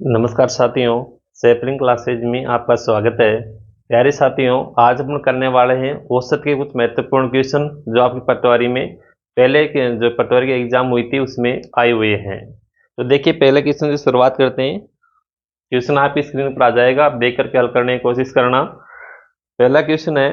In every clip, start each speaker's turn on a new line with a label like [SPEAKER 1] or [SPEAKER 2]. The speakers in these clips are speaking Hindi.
[SPEAKER 1] नमस्कार साथियों, सैपलिंग क्लासेज में आपका स्वागत है। प्यारे साथियों, आज हम करने वाले हैं औसत के कुछ महत्वपूर्ण क्वेश्चन जो आपकी पटवारी में पहले के जो पटवारी की एग्जाम हुई थी उसमें आए हुए हैं। तो देखिए, पहले क्वेश्चन से शुरुआत करते हैं। क्वेश्चन आपकी स्क्रीन पर आ जाएगा, आप देख करके हल करने की कोशिश करना। पहला क्वेश्चन है,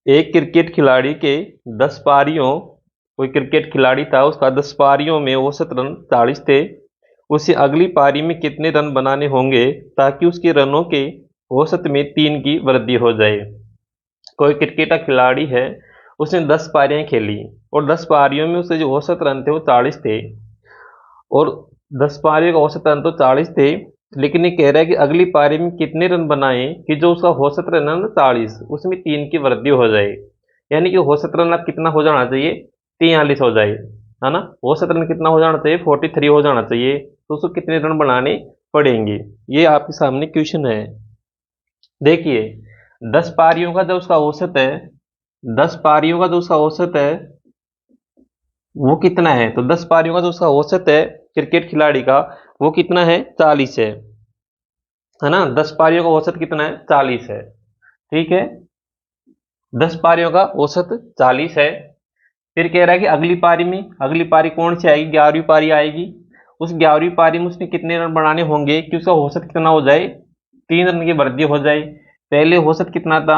[SPEAKER 1] एक क्रिकेट खिलाड़ी के 10 पारियों, कोई क्रिकेट खिलाड़ी था, उसका 10 पारियों में औसत रन 40 थे। उसे अगली पारी में कितने रन बनाने होंगे ताकि उसके रनों के औसत में 3 की वृद्धि हो जाए। कोई क्रिकेट का खिलाड़ी है, उसने 10 पारियां खेली और 10 पारियों में उसके जो औसत रन थे वो 40 थे। और 10 पारियों का औसत रन तो 40 थे, लेकिन ये कह रहा है कि अगली पारी में कितने रन बनाए कि जो उसका औसत रन है ना 40, उसमें 3 की वृद्धि हो जाए। यानी कि औसत रन अब कितना हो जाना चाहिए, 43 हो जाए, है ना। औसत रन कितना हो जाना चाहिए, 43 हो जाना चाहिए। तो उसको कितने रन बनाने पड़ेंगे, ये आपके सामने क्वेश्चन है। देखिए, 10 पारियों का जो उसका औसत है, 10 पारियों का जो उसका औसत है वो कितना है, तो 10 पारियों का जो उसका औसत है क्रिकेट खिलाड़ी का, वो कितना है, 40 है ना। 10 पारियों का औसत कितना है, 40 है। ठीक है, 10 पारियों का औसत 40 है। फिर कह रहा है कि अगली पारी में, अगली पारी कौन सी आएगी, 11वीं पारी आएगी। उस 11वीं पारी में उसने कितने रन बनाने होंगे कि उसका औसत कितना हो जाए, 3 रन की वृद्धि हो जाए। पहले औसत कितना था,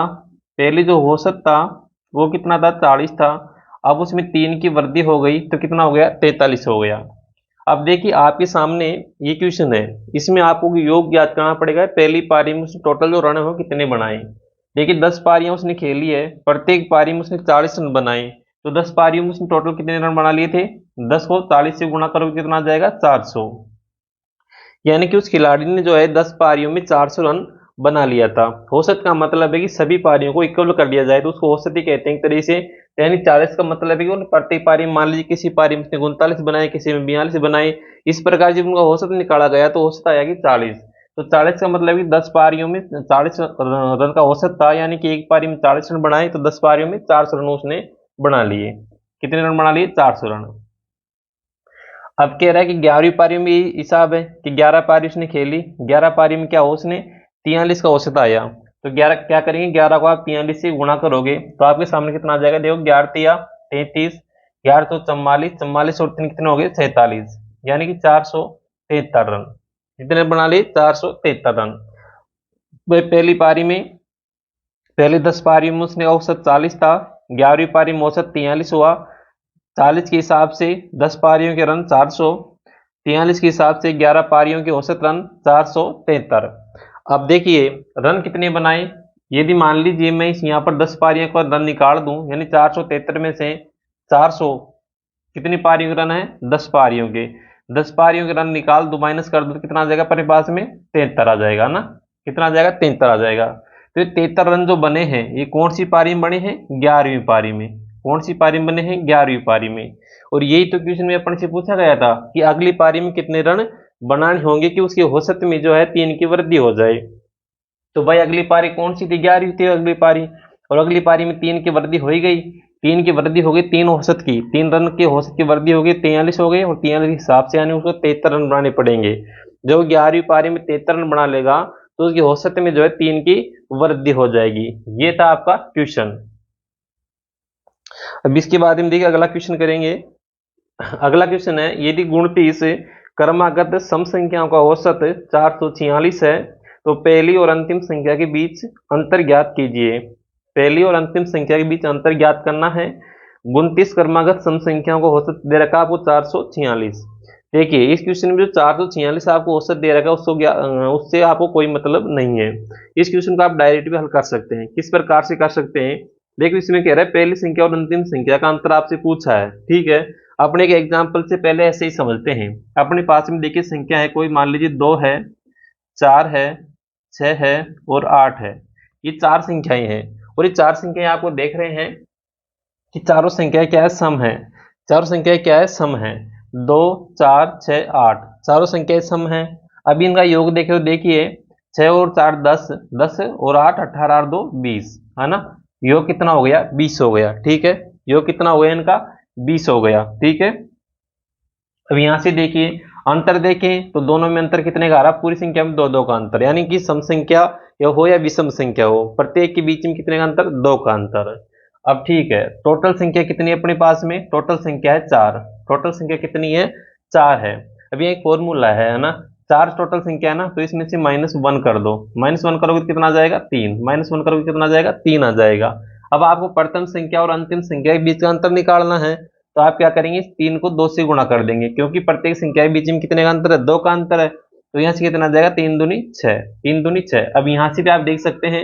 [SPEAKER 1] पहले जो औसत था वो कितना था, 40 था। अब उसमें 3 की वृद्धि हो गई तो कितना हो गया, 43 हो गया। अब देखिए, आपके सामने ये क्वेश्चन है, इसमें आपको योग याद करना पड़ेगा। पहली पारी में उसने टोटल जो रन है वो कितने बनाए। देखिए, 10 पारियां उसने खेली है, प्रत्येक पारी में उसने 40 रन बनाए। तो 10 पारियों में उसने टोटल कितने रन बना लिए थे, 10 को 40 से गुणा करोगे कितना आ जाएगा, 400। यानी कि उस खिलाड़ी ने जो है 10 पारियों में 400 रन बना लिया था। औसत का मतलब है कि सभी पारियों को इक्वल कर दिया जाए तो उसको औसत ही कहते हैं एक तरीके से। यानी 40 का मतलब है कि उन्होंने प्रत्येक पारी में, मान लीजिए किसी पारी में उसने 39 बनाए, किसी में 42 बनाए, इस प्रकार जब उनका औसत निकाला गया तो औसत आया कि 40। तो 40 का मतलब कि 10 पारियों में 40 रन का औसत था, यानी कि एक पारी में 40 रन बनाए तो 10 पारियों में 400 रन उसने बना लिए। कितने रन बना लिए, 400 रन। अब कह रहा है कि 11वीं पारी में ये हिसाब है कि 11 पारी उसने खेली, 11 पारी में क्या हो, उसने 43 का औसत आया। तो 11 क्या करेंगे, 11 को आप 43 से गुणा करोगे तो आपके सामने कितना आ जाएगा, देखो 11 तिया 33, 11 तो 44, 44 और 3 कितने हो गए, 47। यानी कि 473 रन। कितने बना लिए, 473 रन। पहली पारी में, पहले 10 पारी में उसने औसत 40 था, 11वीं पारी में औसत 43 हुआ। 40 के हिसाब से 10 पारियों के रन 400, 43 के हिसाब से 11 पारियों के औसत रन 473। अब देखिए, रन कितने बनाए। यदि मान लीजिए मैं इस यहाँ पर 10 पारियों का रन निकाल दूं, यानी 473 में से 400 कितनी पारियों के रन है, 10 पारियों के, 10 पारियों के रन निकाल दो, माइनस कर दो तो कितना आ जाएगा अपने पास में, 73 आ जाएगा ना। कितना आ जाएगा, 73 आ जाएगा। तो ये 73 रन जो बने हैं ये कौन सी पारी में बने हैं, 11वीं पारी में। कौन सी पारी में बने हैं, 11वीं पारी में। और यही तो क्वेश्चन में अपन से पूछा गया था कि अगली पारी में कितने रन बनाने होंगे कि उसके औसत में जो है 3 की वृद्धि हो जाए। तो भाई अगली पारी कौन सी थी, 11वीं थी अगली पारी। और अगली पारी में 3 की वृद्धि हो ही गई, 3 की वृद्धि हो गई, 3 औसत की, 3 रन के औसत की वृद्धि हो गई, 43 हो गई। और 43 के हिसाब से यानी उसको 73 रन बनाने पड़ेंगे। जो 11वीं पारी में 73 रन बना लेगा तो उसके औसत में जो है 3 की वृद्धि हो जाएगी। ये था आपका क्वेश्चन। अब इसके बाद हम देखिए अगला क्वेश्चन करेंगे। अगला क्वेश्चन है, यदि गुणती से क्रमागत सम संख्याओं का औसत 446 है तो पहली और अंतिम संख्या के बीच अंतर ज्ञात कीजिए। पहली और अंतिम संख्या के बीच अंतर ज्ञात करना है। 29 क्रमागत सम संख्याओं का औसत दे रखा आपको 446। देखिए, इस क्वेश्चन में जो 446 आपको औसत दे रखा है उससे आपको कोई मतलब नहीं है। इस क्वेश्चन को आप डायरेक्ट भी हल कर सकते हैं। किस प्रकार से कर सकते हैं, देखिए इसमें कह रहा है पहली संख्या और अंतिम संख्या का अंतर आपसे पूछा है, ठीक है। अपने एक एग्जाम्पल से पहले ऐसे ही समझते हैं। अपने पास में देखिए संख्या है कोई, मान लीजिए 2 है, 4 है, 6 है और 8 है। ये 4 संख्याएं हैं और ये 4 संख्याएं आपको देख रहे हैं कि चारों संख्याएं क्या है, सम है। चारों संख्याएं क्या है, सम है। 2 4 6 8 चारों संख्याएं सम है। अभी इनका योग देखे तो देखिए 6 और 4 10, 10 और 8 18 और 2 20, है ना। योग कितना हो गया, 20 हो गया, ठीक है। योग कितना हो गया इनका, 20 हो गया, ठीक है। अब यहां से देखिए अंतर देखें तो दोनों में अंतर कितने का आ रहा, पूरी संख्या में 2 का अंतर, यानी कि सम संख्या या विषम संख्या हो, प्रत्येक के बीच में कितने का अंतर, 2 का अंतर। अब ठीक है, टोटल संख्या कितनी है अपने पास में, टोटल संख्या है 4। टोटल संख्या कितनी है, 4 है। अब ये एक फॉर्मूला है ना, 4 टोटल संख्या है ना, तो इसमें से -1 कर दो, -1 करोगे तो कितना आ जाएगा, 3, -1 करोगे कितना आ जाएगा, 3 आ जाएगा। अब आपको प्रथम संख्या और अंतिम संख्या के बीच का अंतर निकालना है, तो आप क्या करेंगे, 3 को 2 से गुणा कर देंगे, क्योंकि प्रत्येक संख्या के बीच में कितने का अंतर है, 2 का अंतर है। तो यहाँ से कितना आ जाएगा, 3 दूनी 6, 3 दूनी 6। अब यहाँ से भी आप देख सकते हैं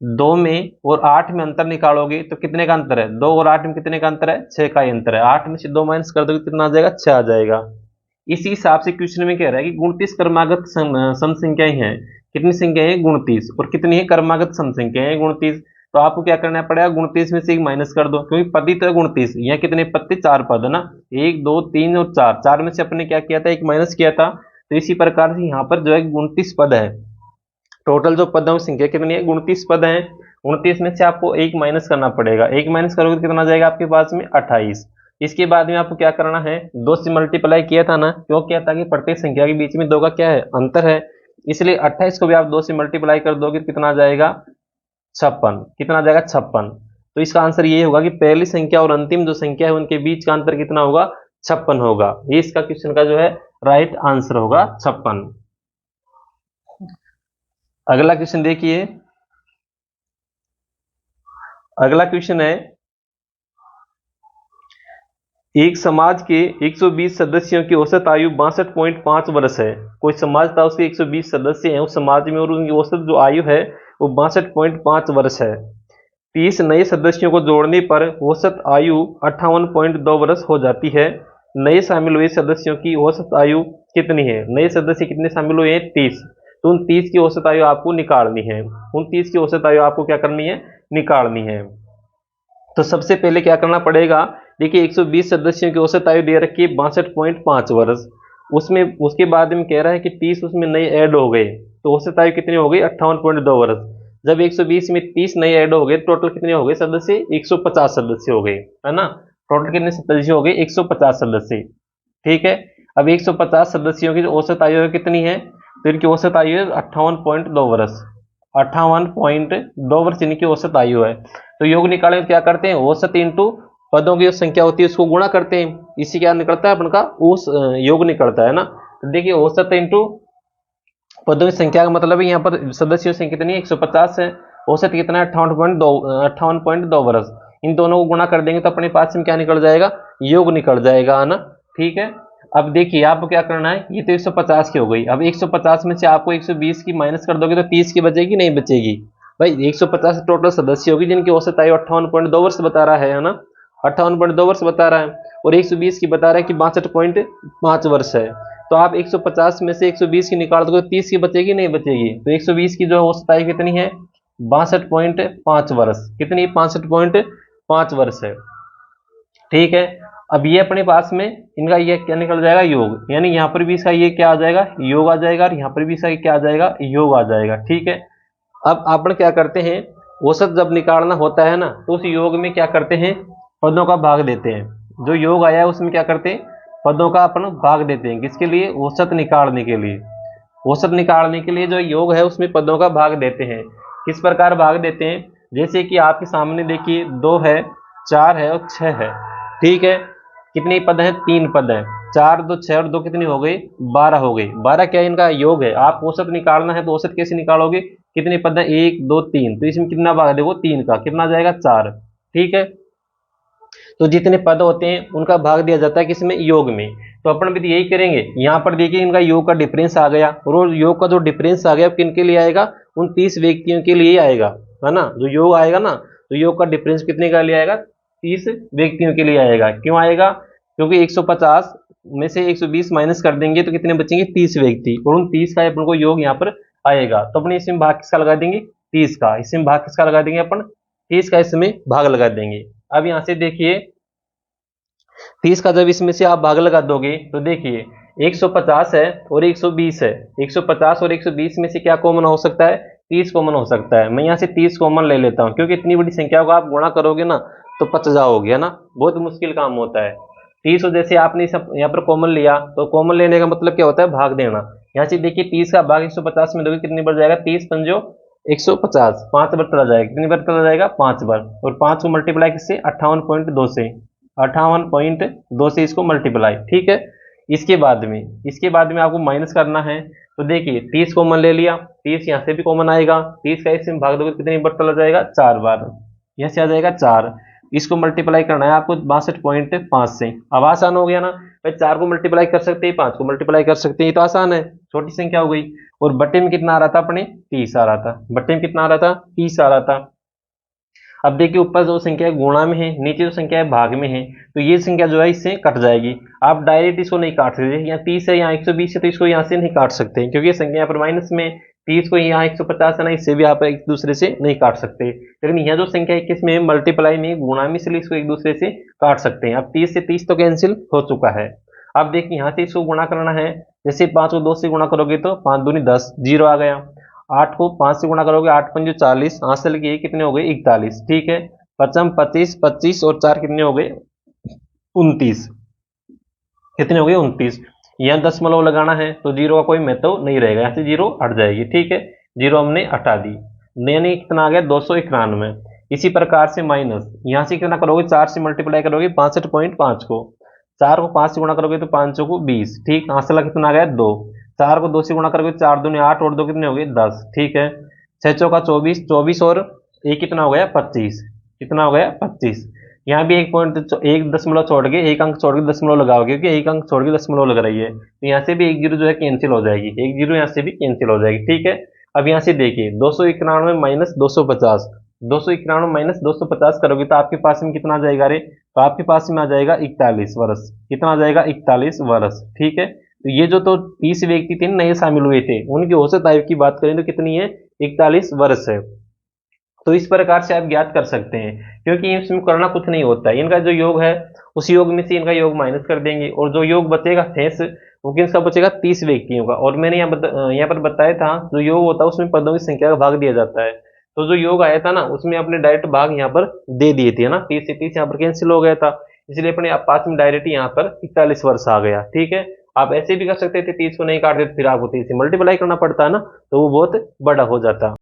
[SPEAKER 1] 2 में और 8 में अंतर निकालोगे तो कितने का अंतर है, 2 और 8 में कितने का अंतर है, 6 का ही अंतर है। 8 में से 2 माइनस कर दोगे कितना आ जाएगा, 6 आ जाएगा। इसी हिसाब से क्वेश्चन में कह रहा है कि 29 क्रमागत सम संख्याएं हैं, कितनी संख्याएं हैं, 29, और कितनी है क्रमागत सम संख्याएं हैं, 29। तो आपको क्या करना पड़ेगा, 29 में से एक माइनस कर दो, क्योंकि पद ही तो है 29, यहाँ कितने पद थे, 4 पद है ना, 1 2 3 और 4, 4 में से अपने क्या किया था, एक माइनस किया था। तो इसी प्रकार से यहाँ पर जो है 29 पद है, टोटल जो पदों की संख्या कितनी है, 29 पद है। 29 में से आपको एक माइनस करना पड़ेगा, एक माइनस करोगे तो कितना आ जाएगा आपके पास में, 28। इसके बाद में आपको क्या करना है, 2 से मल्टीप्लाई किया था ना, क्यों किया था कि प्रत्येक संख्या के बीच में 2 का क्या है, अंतर है, इसलिए 28 को भी आप 2 से मल्टीप्लाई कर दोगे तो कितना आ जाएगा, 56। कितना आ जाएगा, 56। तो इसका आंसर ये होगा कि पहली संख्या और अंतिम जो संख्या है उनके बीच का अंतर कितना होगा, 56 होगा। ये इसका क्वेश्चन का जो है राइट आंसर होगा 56। अगला क्वेश्चन देखिए, अगला क्वेश्चन है, एक समाज के 120 सदस्यों की औसत आयु 62.5 वर्ष है। कोई समाज था, उसके 120 सदस्य हैं उस समाज में, और उनकी औसत जो आयु है वो 62.5 वर्ष है। 30 नए सदस्यों को जोड़ने पर औसत आयु 58.2 वर्ष हो जाती है। नए शामिल हुए सदस्यों की औसत आयु कितनी है, नए सदस्य कितने शामिल हुए हैं, 30। तो उन 30 की औसत आयु आपको निकालनी है, उन 30 की औसत आयु आपको क्या करनी है, निकालनी है। तो सबसे पहले क्या करना पड़ेगा, देखिए 120 सदस्यों की औसत आयु दे रखी है 62.5 वर्ष, उसमें उसके बाद में कह रहा है कि 30 उसमें नए ऐड हो गए, तो औसत आयु कितनी हो गई, 58.2 वर्ष। जब 120 में 30 नए ऐड हो गए, टोटल कितने हो गए सदस्य, 150 सदस्य हो गए, है ना। टोटल कितने सदस्य हो गए, 150 सदस्य। ठीक है, अब 150 सदस्यों की जो औसत आयु कितनी है, तो इनकी औसत आयु है 58.2 वर्ष, 58.2 वर्ष इनकी औसत आयु है। तो योग निकालने में क्या करते हैं, औसत इंटू पदों की जो संख्या होती है उसको गुणा करते हैं, इसी क्या निकलता है अपन का उस योग निकलता है ना। तो देखिए औसत इंटू पदों की संख्या का मतलब है यहाँ पर सदस्यों की संख्या कितनी है, 150 है, औसत कितना है, 58.2 वर्ष। इन दोनों को गुणा कर देंगे तो अपने पास में क्या निकल जाएगा, योग निकल जाएगा, है ना। ठीक है, अब देखिए आपको क्या करना है, ये तो 150 की हो गई, अब 150 में से आपको 120 की माइनस कर दोगे तो 30 की बचेगी, नहीं बचेगी भाई। 150 टोटल सदस्य होगी जिनकी औसत आयु 58.2 वर्ष बता रहा है ना, 58.2 वर्ष बता रहा है, और 120 की बता रहा है कि 62.5 वर्ष है। तो आप 150 में से 120 की निकाल दोगे, 30 की बचेगी, नहीं बचेगी। तो 120 की जो औसत आयु कितनी है, 62.5 वर्ष, कितनी, 65.5 वर्ष है। ठीक है, अब ये अपने पास में इनका ये क्या निकल जाएगा, योग, यानी यहाँ पर भी इसका ये क्या आ जाएगा, योग आ जाएगा, और यहाँ पर भी इसका क्या आ जाएगा, योग आ जाएगा। ठीक है, अब अपन क्या करते हैं, औसत जब निकालना होता है ना, तो उस योग में क्या करते हैं, पदों का भाग देते हैं। जो योग आया है उसमें क्या करते हैं, पदों का अपन भाग देते हैं, किसके लिए, औसत निकालने के लिए। औसत निकालने के लिए जो योग है उसमें पदों का भाग देते हैं। किस प्रकार भाग देते हैं, जैसे कि आपके सामने देखिए 2 है, 4 है और 6 है। ठीक है, कितने पद हैं, 3 पद हैं, 4 2 6 और 2 कितनी हो गई, 12 हो गई। 12 क्या इनका योग है, आप औसत निकालना है तो औसत कैसे निकालोगे, कितने पद हैं, 1 2 3, तो इसमें कितना भाग देखो, 3 का, कितना आ जाएगा, 4। ठीक है, तो जितने पद होते हैं उनका भाग दिया जाता है किसमें, योग में। तो अपन भी यही करेंगे, यहाँ पर देखिए इनका योग का डिफरेंस आ गया, और योग का जो डिफरेंस आ गया किन के लिए आएगा, उन 30 व्यक्तियों के लिए आएगा, है ना। जो योग आएगा ना, तो योग का डिफरेंस कितने का लिए आएगा, 30 व्यक्तियों के लिए आएगा। क्यों आएगा, क्योंकि 150 में से 120 माइनस कर देंगे तो कितने बचेंगे, 30 व्यक्ति, और उन 30 का अपन को योग यहाँ पर आएगा। तो अपने इसमें भाग किसका लगा देंगे, 30 का, इसमें भाग किसका लगा देंगे अपन, 30 का इसमें भाग लगा देंगे। अब यहां से देखिए 30 का जब इसमें से आप भाग लगा दोगे तो देखिए 150 है और 120 है, 150 और 120 में से क्या कॉमन हो सकता है, 30 कॉमन हो सकता है। मैं यहाँ से 30 कॉमन ले लेता हूँ, क्योंकि इतनी बड़ी संख्या को आप गुणा करोगे ना तो पच जाओगे, है ना, बहुत मुश्किल काम होता है। 30 को जैसे आपने यहाँ पर कॉमन लिया, तो कॉमन लेने का मतलब क्या होता है, भाग देना। यहाँ से देखिए 30 का भाग 150 में दोगे कितनी बार जाएगा, 30 पंजो 150, 5 बार चला जाएगा, कितनी बार चला जाएगा, 5 बार। और 5 को मल्टीप्लाई किससे, 58.2 से, 58.2 से इसको मल्टीप्लाई, ठीक है। इसके बाद में आपको माइनस करना है। तो देखिए 30 कॉमन ले लिया, 30 यहाँ से भी कॉमन आएगा, 30 का इसमें भाग दोगे कितनी बार चला जाएगा, 4 बार, यहाँ से आ जाएगा 4। इसको मल्टीप्लाई करना है आपको 62.5 से। अब आसान हो गया ना भाई, 4 को मल्टीप्लाई कर सकते हैं, 5 को मल्टीप्लाई कर सकते हैं, ये तो आसान है, छोटी संख्या हो गई। और बट्टे में कितना आ रहा था अपने, 30 आ रहा था, बट्टे में कितना आ रहा था, 30 आ रहा था। अब देखिए ऊपर जो संख्या है गुणा में है, नीचे जो संख्या है भाग में है, तो ये संख्या जो है इससे कट जाएगी। आप डायरेक्ट इसको नहीं काट सकते, यहाँ 30 है यहाँ 120 है, तो इसको यहाँ से नहीं काट सकते क्योंकि ये संख्या यहाँ पर माइनस में, 30 को यहाँ 150 है ना, इससे भी आप एक दूसरे से नहीं काट सकते। लेकिन यहाँ जो संख्या 21 में मल्टीप्लाई में गुणा में, इसलिए इसको एक दूसरे से काट सकते हैं। अब 30 से 30 तो कैंसिल हो चुका है। अब देखिए यहाँ से इसको गुणा करना है, जैसे 5 को 2 से गुणा करोगे तो 5 दूनी 10, 0 आ गया। 8 को 5 से गुणा करोगे, 8 पंजे 40, हासिल किए कितने हो गए, 41, ठीक है। 5 25, 25 और 4 कितने हो गए, 29, कितने हो गए, 29। यहाँ दशमलव लगाना है तो जीरो का कोई महत्व नहीं रहेगा, यहाँ से जीरो हट जाएगी, ठीक है। जीरो हमने हटा दी, यानी कितना आ गया, 291। इसी प्रकार से माइनस, यहाँ से कितना करोगे, 4 से मल्टीप्लाई करोगे 65.5 को, 4 को 5 से गुणा करोगे तो 5 को 20, ठीक। हासिल कितना आ गया, 2। 4 को 2 से गुणा करोगे, 4 दूनी 8 और 2 कितने हो गए, 10, ठीक है। 6 चौका 24, 24 और एक कितना हो गया, 25, कितना हो गया, 25। यहाँ भी एक पॉइंट, एक दशमलव छोड़ के, एक अंक छोड़ के दशमलव लगाओगे, क्योंकि एक अंक छोड़ के दशमलव लग रही है, तो यहाँ से भी एक जीरो जो है कैंसिल हो जाएगी, एक जीरो यहाँ से भी कैंसिल हो जाएगी, ठीक है। अब यहाँ से देखिए 291 माइनस 250, 291 माइनस 250 करोगे तो आपके पास में कितना आ जाएगा रे, तो आपके पास में आ जाएगा 41 वर्ष, कितना आ जाएगा, 41 वर्ष, ठीक है। तो ये जो तो 30 व्यक्ति थे नए शामिल हुए थे, उनकी औसत आयु की बात करें तो कितनी है, 41 वर्ष है। तो इस प्रकार से आप ज्ञात कर सकते हैं, क्योंकि इसमें करना कुछ नहीं होता है, इनका जो योग है उस योग में से इनका योग माइनस कर देंगे, और जो योग बचेगा शेष वो किसका बचेगा, 30 व्यक्तियों का। और मैंने यहाँ पर बताया था जो योग होता है उसमें पदों की संख्या का भाग दिया जाता है, तो जो योग आया था ना उसमें अपने डायरेक्ट भाग यहाँ पर दे दिए थे ना, 30 से 30 यहाँ पर कैंसिल हो गया था, इसलिए अपने आप पास में डायरेक्ट यहाँ पर 41 वर्ष आ गया, ठीक है। आप ऐसे भी कर सकते थे, 30 को नहीं काटते फिर आपको 30 से मल्टीप्लाई करना पड़ता है ना, तो वो बहुत बड़ा हो जाता।